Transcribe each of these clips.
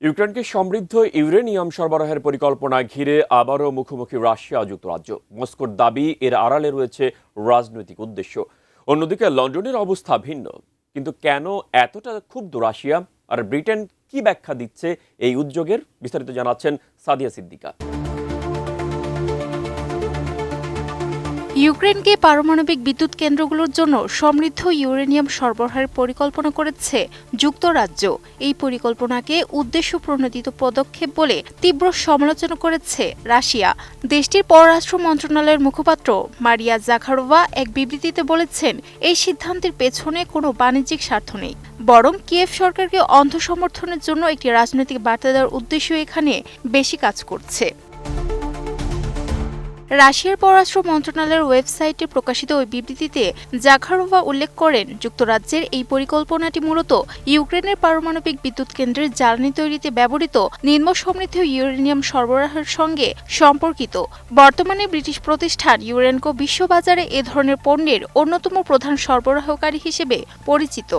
ইউক্রেনকে সমৃদ্ধ ইউরেনিয়াম সরবরাহের পরিকল্পনা ঘিরে আবারও মুখোমুখি রাশিয়া ও যুক্তরাজ্য। মস্কোর দাবি এর আড়ালে রয়েছে রাজনৈতিক উদ্দেশ্য। অন্যদিকে লন্ডনের অবস্থা ভিন্ন। কিন্তু কেন এতটা ক্ষুব্ধ রাশিয়া, আর ব্রিটেন কি ব্যাখ্যা দিচ্ছে এই উদ্যোগের? বিস্তারিত জানাচ্ছেন সাদিয়া সিদ্দিকা। ইউক্রেনকে পারমাণবিক বিদ্যুৎ কেন্দ্রগুলোর জন্য সমৃদ্ধ ইউরেনিয়াম সরবরাহের পরিকল্পনা করেছে যুক্তরাজ্য। এই পরিকল্পনাকে উদ্দেশ্য প্রণোদিত পদক্ষেপ বলে তীব্র সমালোচনা করেছে রাশিয়া। দেশটির পররাষ্ট্র মন্ত্রণালয়ের মুখপাত্র মারিয়া জাখারোভা এক বিবৃতিতে বলেছেন, এই সিদ্ধান্তের পেছনে কোনো বাণিজ্যিক স্বার্থ নেই, বরং কিয়েভ সরকারকে অন্ধ সমর্থনের জন্য একটি রাজনৈতিক বার্তা দেওয়ার উদ্দেশ্য এখানে বেশি কাজ করছে। রাশিয়ার পররাষ্ট্র মন্ত্রণালয়ের ওয়েবসাইটে প্রকাশিত ওই বিবৃতিতে জাখারোভা উল্লেখ করেন, যুক্তরাজ্যের এই পরিকল্পনাটি মূলত ইউক্রেনের পারমাণবিক বিদ্যুৎ কেন্দ্রের জ্বালানি তৈরিতে ব্যবহৃত নিম্ন সমৃদ্ধ ইউরেনিয়াম সরবরাহের সঙ্গে সম্পর্কিত। বর্তমানে ব্রিটিশ প্রতিষ্ঠান ইউরেনকো বিশ্ববাজারে এ ধরনের পণ্যের অন্যতম প্রধান সরবরাহকারী হিসেবে পরিচিত।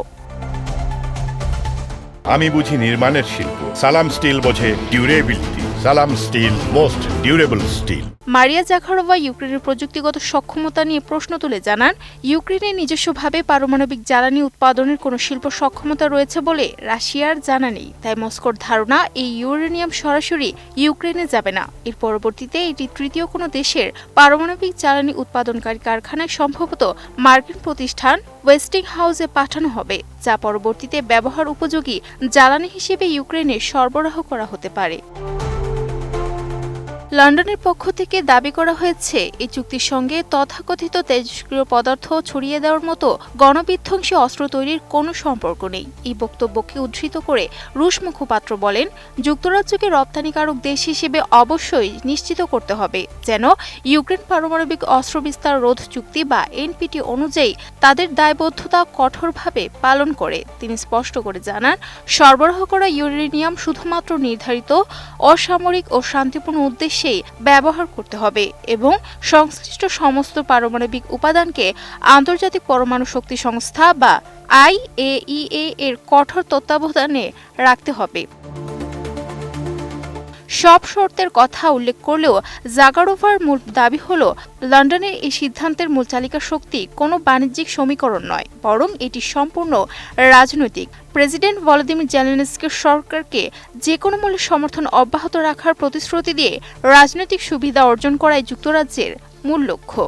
আমি বুঝি নির্মাণের শিল্প, সালাম স্টিল বোঝে durability. Salam steel, most durable steel. Maria Zakharova ইউক্রেনের প্রযুক্তিগত সক্ষমতা নিয়ে প্রশ্ন তুলে জানান, ইউক্রেনের নিজস্বভাবে পারমাণবিক জ্বালানি উৎপাদনের কোনো শিল্প সক্ষমতা রয়েছে বলে রাশিয়ার জানা নেই। তাই মস্কোর ধারণা এই ইউরেনিয়াম সরাসরি ইউক্রেনে যাবে না। এর পরবর্তীতে এটি তৃতীয় কোনো দেশের পারমাণবিক জ্বালানি উৎপাদনকারী কারখানায় সম্ভবত মার্কিন প্রতিষ্ঠান ওয়েস্টিং হাউসে পাঠানো হবে, যা পরবর্তীতে ব্যবহার উপযোগী জ্বালানি হিসেবে ইউক্রেনে সরবরাহ করা হতে পারে। লন্ডনের পক্ষ থেকে দাবি করা হয়েছে, এই চুক্তির সঙ্গে তথাকথিত তেজস্ক্রিয় পদার্থ ছড়িয়ে দেওয়ার মতো গণবিধ্বংসী অস্ত্র তৈরির কোনো সম্পর্ক নেই। এই বক্তব্যকে উদ্ধৃত করে রুশ মুখপাত্র বলেন, যুক্তরাজ্যকে রপ্তানিকারক দেশ হিসেবে অবশ্যই নিশ্চিত করতে হবে যেন ইউক্রেন পারমাণবিক অস্ত্র বিস্তার রোধ চুক্তি বা এনপিটি অনুযায়ী তাদের দায়বদ্ধতা কঠোরভাবে পালন করে। তিনি স্পষ্ট করে জানান, সরবরাহ করা ইউরেনিয়াম শুধুমাত্র নির্ধারিত অসামরিক ও শান্তিপূর্ণ উদ্দেশ্যে ব্যবহার করতে হবে এবং সংশ্লিষ্ট সমস্ত পারমাণবিক উপাদানকে আন্তর্জাতিক পরমাণু শক্তি সংস্থা বা IAEA এর কঠোর তত্ত্বাবধানে রাখতে হবে। সব শর্তের কথা উল্লেখ করলেও জাগারোভার মূল দাবি হল, লন্ডনের এই সিদ্ধান্তের মূল চালিকা শক্তি কোনো বাণিজ্যিক সমীকরণ নয়, বরং এটি সম্পূর্ণ রাজনৈতিক। প্রেসিডেন্ট ভলোদিমির জেলেনস্কির সরকারকে যে কোনো মূল্যে সমর্থন অব্যাহত রাখার প্রতিশ্রুতি দিয়ে রাজনৈতিক সুবিধা অর্জন করাই যুক্তরাজ্যের মূল লক্ষ্য।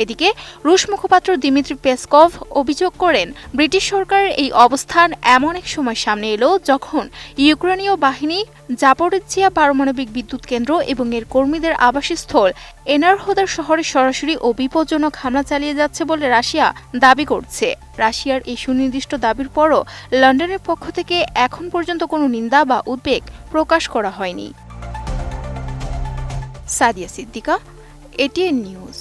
এদিকে রুশ মুখপাত্র দিমিত্রি পেসকভ অভিযোগ করেন, ব্রিটিশ সরকারের এই অবস্থান এমন এক সময় সামনে এলো যখন ইউক্রেনীয় বাহিনী জাপোরিজ্জিয়া পারমাণবিক বিদ্যুৎ কেন্দ্র এবং এর কর্মীদের আবাসস্থল এনারহোদার শহরে সরাসরি ও বিপজ্জনক হামলা চালিয়ে যাচ্ছে বলে রাশিয়া দাবি করছে। রাশিয়ার এই সুনির্দিষ্ট দাবির পরও লন্ডনের পক্ষ থেকে এখন পর্যন্ত কোনো নিন্দা বা উদ্বেগ প্রকাশ করা হয়নি। Sadia Siddika, ATN news.